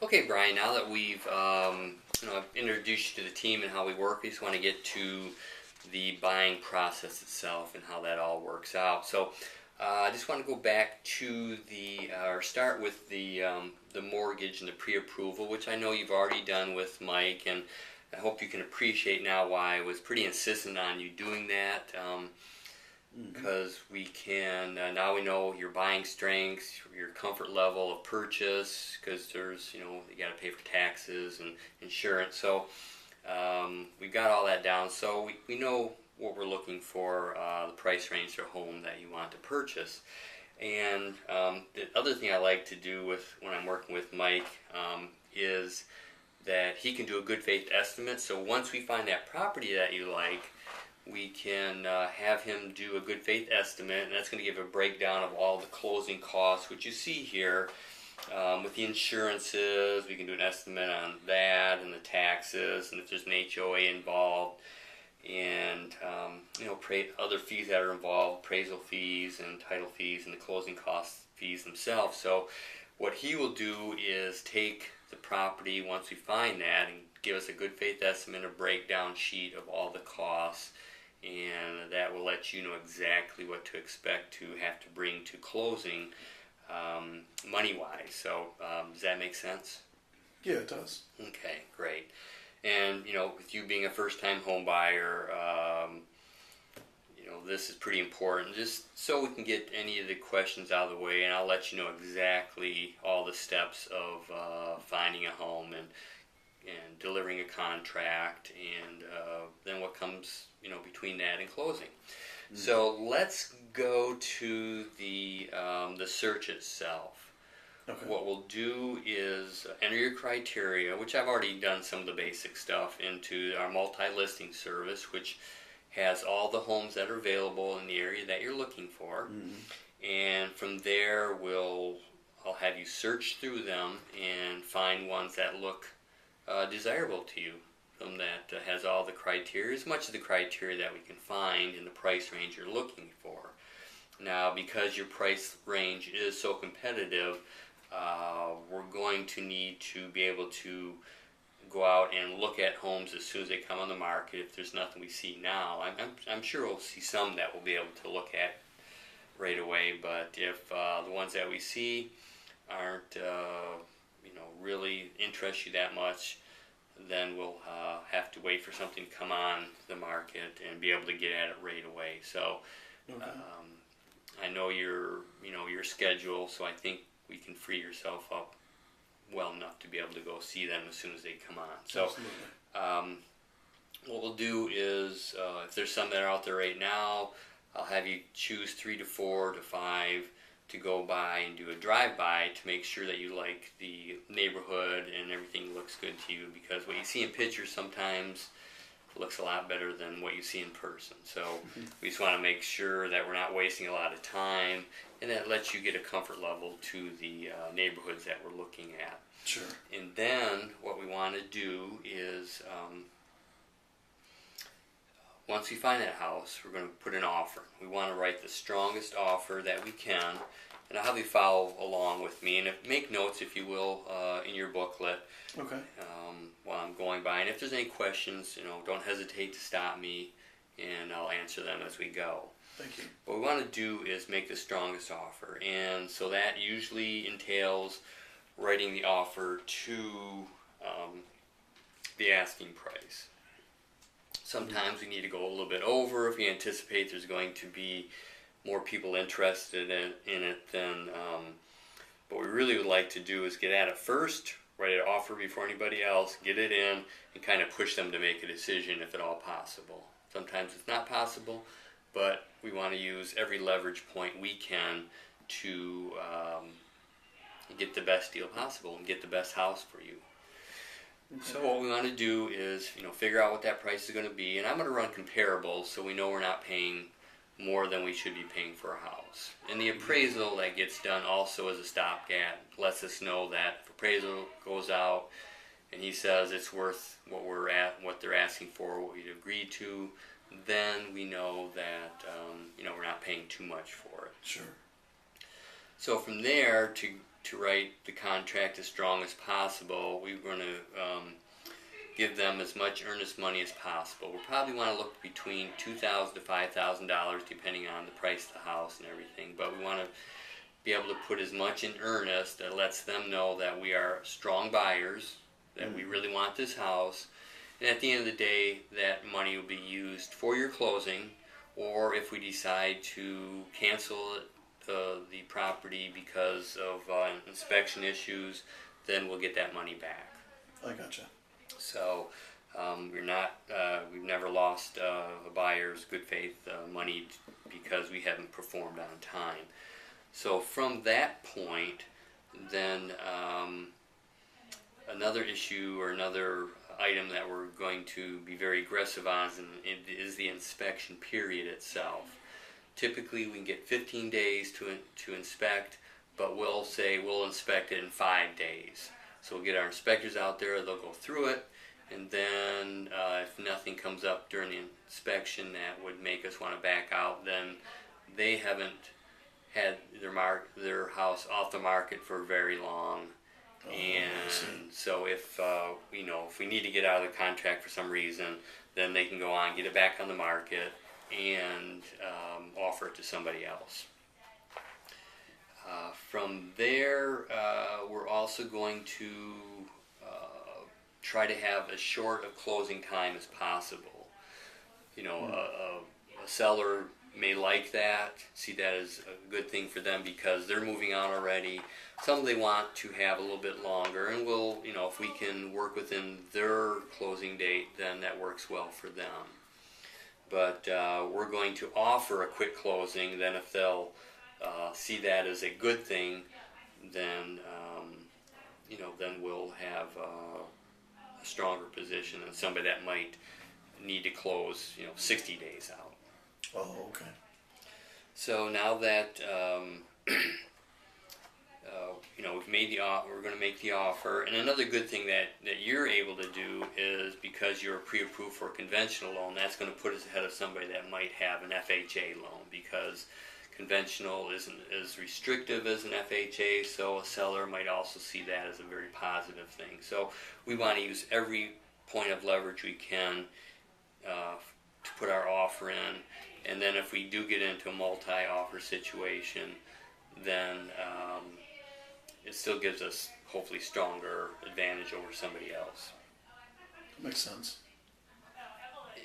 Okay, Brian, now that we've I've introduced you to the team and how we work, we just want to get to the buying process itself and how that all works out. So I just want to go back to or start with the mortgage and the pre-approval, which I know you've already done with Mike, and I hope you can appreciate now why I was pretty insistent on you doing that. Because we can now we know your buying strengths, your comfort level of purchase, because there's you got to pay for taxes and insurance. So we got all that down. So we know what we're looking for, the price range for a home that you want to purchase. And the other thing I like to do when I'm working with Mike is that he can do a good faith estimate. So once we find that property that you like, we can have him do a good faith estimate, and that's going to give a breakdown of all the closing costs, which you see here with the insurances. We can do an estimate on that and the taxes, and if there's an HOA involved, and other fees that are involved, appraisal fees and title fees and the closing cost fees themselves. So what he will do is take the property once we find that and give us a good faith estimate, a breakdown sheet of all the costs, and that will let you know exactly what to expect to have to bring to closing money-wise. So does that make sense? Yeah, it does. Okay, great. And with you being a first-time home buyer, this is pretty important, just so we can get any of the questions out of the way, and I'll let you know exactly all the steps of finding a home and delivering a contract, and then what comes between that and closing. Mm-hmm. So let's go to the search itself. Okay. What we'll do is enter your criteria, which I've already done some of the basic stuff, into our multi-listing service, which has all the homes that are available in the area that you're looking for. Mm-hmm. And from there I'll have you search through them and find ones that look desirable to you, that has all the criteria, as much of the criteria that we can find in the price range you're looking for. Now, because your price range is so competitive, we're going to need to be able to go out and look at homes as soon as they come on the market. If there's nothing we see now, I'm sure we'll see some that we'll be able to look at right away. But if the ones that we see aren't really interest you that much, then we'll have to wait for something to come on the market and be able to get at it right away. So okay. I know your schedule, so I think we can free yourself up well enough to be able to go see them as soon as they come on. So what we'll do is, if there's some that are out there right now, I'll have you choose 3 to 4 to 5 to go by and do a drive-by to make sure that you like the neighborhood and everything looks good to you, because what you see in pictures sometimes looks a lot better than what you see in person. So we just want to make sure that we're not wasting a lot of time, and that lets you get a comfort level to the neighborhoods that we're looking at. Sure. And then what we want to do is, once we find that house, we're going to put an offer. We want to write the strongest offer that we can, and I'll have you follow along with me, and make notes, if you will, in your booklet. Okay. While I'm going by, and if there's any questions, don't hesitate to stop me, and I'll answer them as we go. Thank you. What we want to do is make the strongest offer, and so that usually entails writing the offer to the asking price. Sometimes we need to go a little bit over if we anticipate there's going to be more people interested in it than what we really would like to do is get at it first, write an offer before anybody else, get it in, and kind of push them to make a decision if at all possible. Sometimes it's not possible, but we want to use every leverage point we can to get the best deal possible and get the best house for you. So what we want to do is, figure out what that price is going to be, and I'm going to run comparables so we know we're not paying more than we should be paying for a house. And the appraisal that gets done also as a stopgap lets us know that if appraisal goes out and he says it's worth what they're asking for, what we'd agreed to, then we know that we're not paying too much for it. Sure. So from there, to to write the contract as strong as possible, we're going to give them as much earnest money as possible. We probably want to look between $2,000 to $5,000 depending on the price of the house and everything, but we want to be able to put as much in earnest that lets them know that we are strong buyers, that we really want this house, and at the end of the day that money will be used for your closing, or if we decide to cancel the property because of inspection issues, then we'll get that money back. I gotcha. So we've never lost a buyer's good faith money because we haven't performed on time. So from that point, then another issue or another item that we're going to be very aggressive on is the inspection period itself. Typically we can get 15 days to inspect, but we'll say we'll inspect it in 5 days. So we'll get our inspectors out there, they'll go through it, and then if nothing comes up during the inspection that would make us want to back out, then they haven't had their house off the market for very long. And so if we need to get out of the contract for some reason, then they can go on, get it back on the market, and offer it to somebody else. From there, we're also going to try to have as short a closing time as possible. A seller may like that, see that as a good thing for them because they're moving on already. Some they want to have a little bit longer, and we'll, if we can work within their closing date, then that works well for them. But we're going to offer a quick closing. Then if they'll see that as a good thing, then then we'll have a stronger position than somebody that might need to close 60 days out. Oh, okay. So now that we've made we're going to make the offer. And another good thing that you're able to do is because you're pre-approved for a conventional loan, that's going to put us ahead of somebody that might have an FHA loan, because conventional isn't as restrictive as an FHA, so a seller might also see that as a very positive thing. So we want to use every point of leverage we can to put our offer in. And then if we do get into a multi-offer situation, then it still gives us hopefully stronger advantage over somebody else. Makes sense.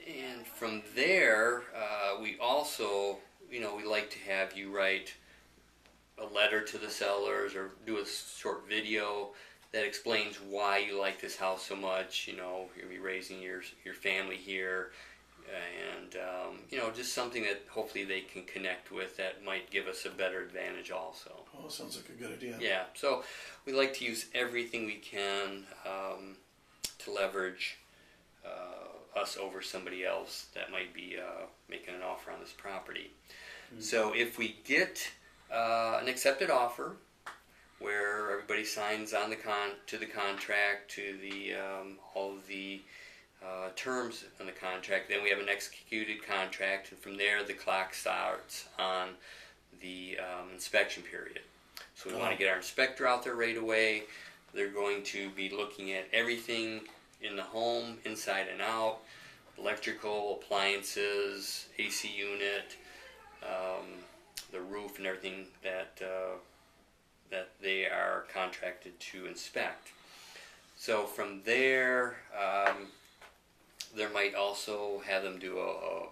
And from there, we also, we like to have you write a letter to the sellers or do a short video that explains why you like this house so much. You'll be raising your family here. And just something that hopefully they can connect with that might give us a better advantage also. Oh, sounds like a good idea. Yeah, so we like to use everything we can to leverage us over somebody else that might be making an offer on this property. Mm-hmm. So if we get an accepted offer where everybody signs on to the contract, to the all of the terms on the contract, then we have an executed contract, and from there the clock starts on the inspection period. So we want to get our inspector out there right away. They're going to be looking at everything in the home, inside and out, electrical, appliances, AC unit, the roof, and everything that they are contracted to inspect. So from there, there might also have them do a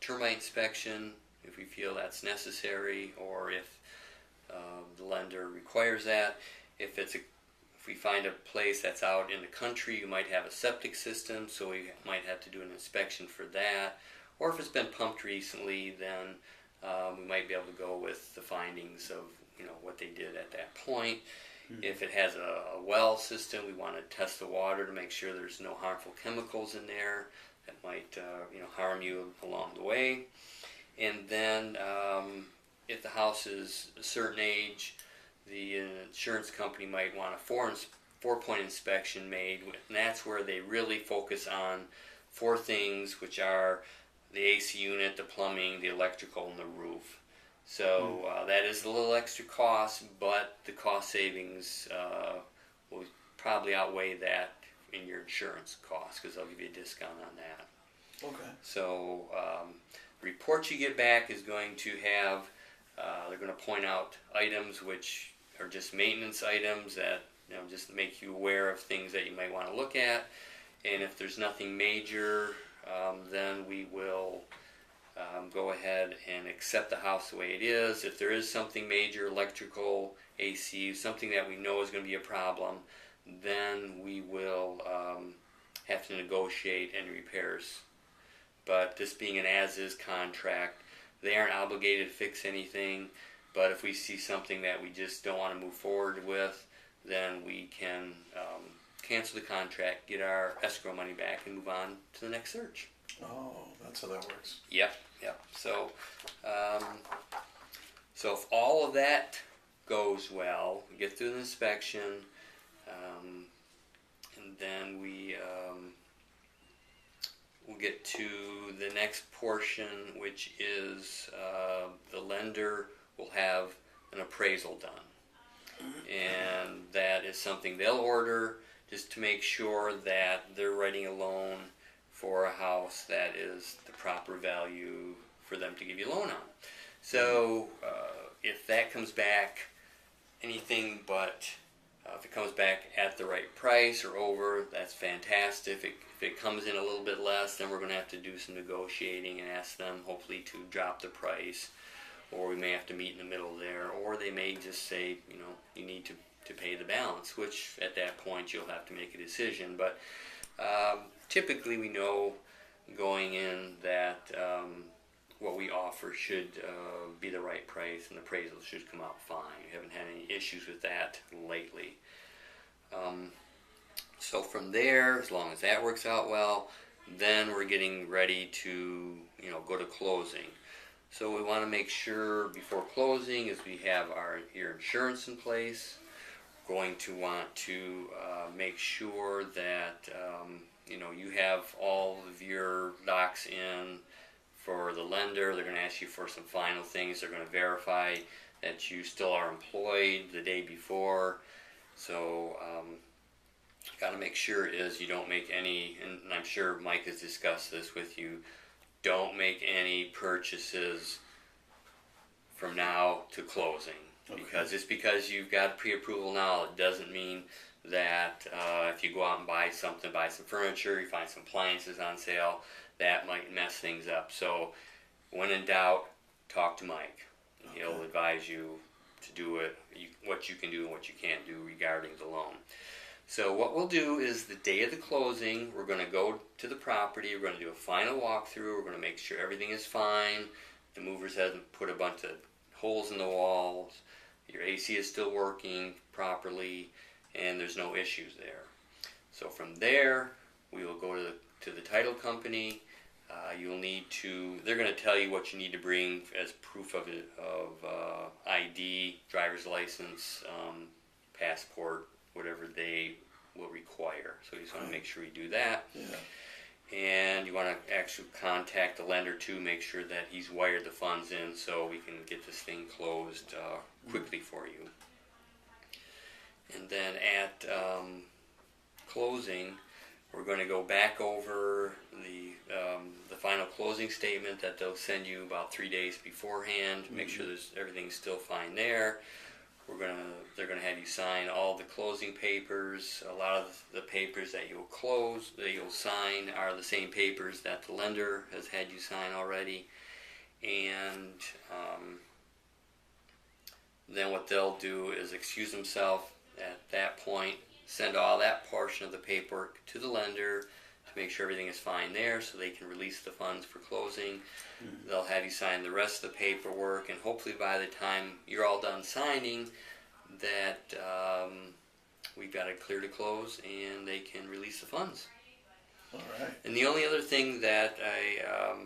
termite inspection if we feel that's necessary, or if the lender requires that. If we find a place that's out in the country, you might have a septic system, so we might have to do an inspection for that. Or if it's been pumped recently, then we might be able to go with the findings of what they did at that point. If it has a well system, we want to test the water to make sure there's no harmful chemicals in there that might harm you along the way. And then if the house is a certain age, the insurance company might want a four-point inspection made, and that's where they really focus on 4 things, which are the AC unit, the plumbing, the electrical, and the roof. So that is a little extra cost, but the cost savings will probably outweigh that in your insurance cost because they'll give you a discount on that. Okay. So the report you get back is going to have, they're going to point out items which are just maintenance items that just make you aware of things that you might want to look at. And if there's nothing major, then we will go ahead and accept the house the way it is. If there is something major, electrical, AC, something that we know is going to be a problem, then we will have to negotiate any repairs. But this being an as-is contract, they aren't obligated to fix anything. But if we see something that we just don't want to move forward with, then we can cancel the contract, get our escrow money back, and move on to the next search. Oh, that's how that works. Yep. So, so if all of that goes well, we get through the inspection, and then we'll get to the next portion, which is the lender will have an appraisal done. And that is something they'll order just to make sure that they're writing a loan for a house that is the proper value for them to give you a loan on. So if that comes back anything but, if it comes back at the right price or over, that's fantastic. If it comes in a little bit less, then we're going to have to do some negotiating and ask them hopefully to drop the price, or we may have to meet in the middle there, or they may just say, you need to pay the balance, which at that point you'll have to make a decision. But typically we know going in that what we offer should be the right price, and the appraisal should come out fine. We haven't had any issues with that lately. So from there, as long as that works out well, then we're getting ready to go to closing. So we want to make sure before closing is we have your insurance in place. We're going to want to make sure that you have all of your docs in for the lender. They're going to ask you for some final things. They're going to verify that you still are employed the day before. So got to make sure is you don't make any, and I'm sure Mike has discussed this with you, don't make any purchases from now to closing. Okay. Because just because you've got pre-approval now, it doesn't mean that if you go out and buy some furniture, you find some appliances on sale, that might mess things up. So when in doubt, talk to Mike. Okay. He'll advise you to do what you can do and what you can't do regarding the loan. So what we'll do is the day of the closing, we're going to go to the property, we're going to do a final walkthrough, we're going to make sure everything is fine, the movers hasn't put a bunch of holes in the walls, your AC is still working properly, and there's no issues there. So from there, we will go to the title company. You'll need to, they're going to tell you what you need to bring as proof of ID, driver's license, passport, whatever they will require. So you just want to make sure you do that. Yeah. And you want to actually contact the lender too, make sure that he's wired the funds in so we can get this thing closed quickly for you. And then at closing, we're going to go back over the final closing statement that they'll send you about 3 days beforehand. Make sure everything's still fine there. They're gonna have you sign all the closing papers. A lot of the papers that you'll sign are the same papers that the lender has had you sign already. And then what they'll do is excuse themselves at that point, send all that portion of the paperwork to the lender to make sure everything is fine there so they can release the funds for closing. They'll have you sign the rest of the paperwork, and hopefully by the time you're all done signing that we've got it clear to close and they can release the funds. All right. And the only other thing that I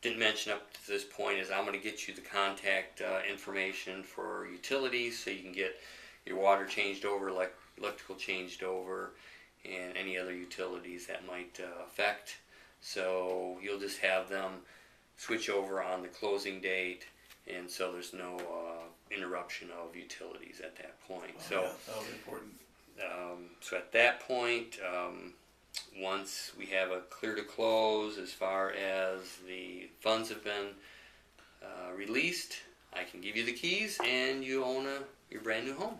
didn't mention up to this point is I'm going to get you the contact information for utilities so you can get your water changed over, electrical changed over, and any other utilities that might affect. So you'll just have them switch over on the closing date, and so there's no interruption of utilities at that point. Oh, So yeah, that'll be important. so at that point, once we have a clear to close as far as the funds have been released, I can give you the keys and you own your brand new home.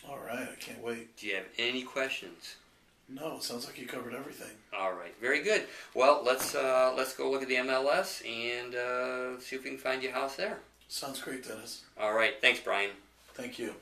All right, I can't wait. Do you have any questions? No, it sounds like you covered everything. All right, very good. Well, let's go look at the MLS and see if we can find you a house there. Sounds great, Dennis. All right, thanks, Brian. Thank you.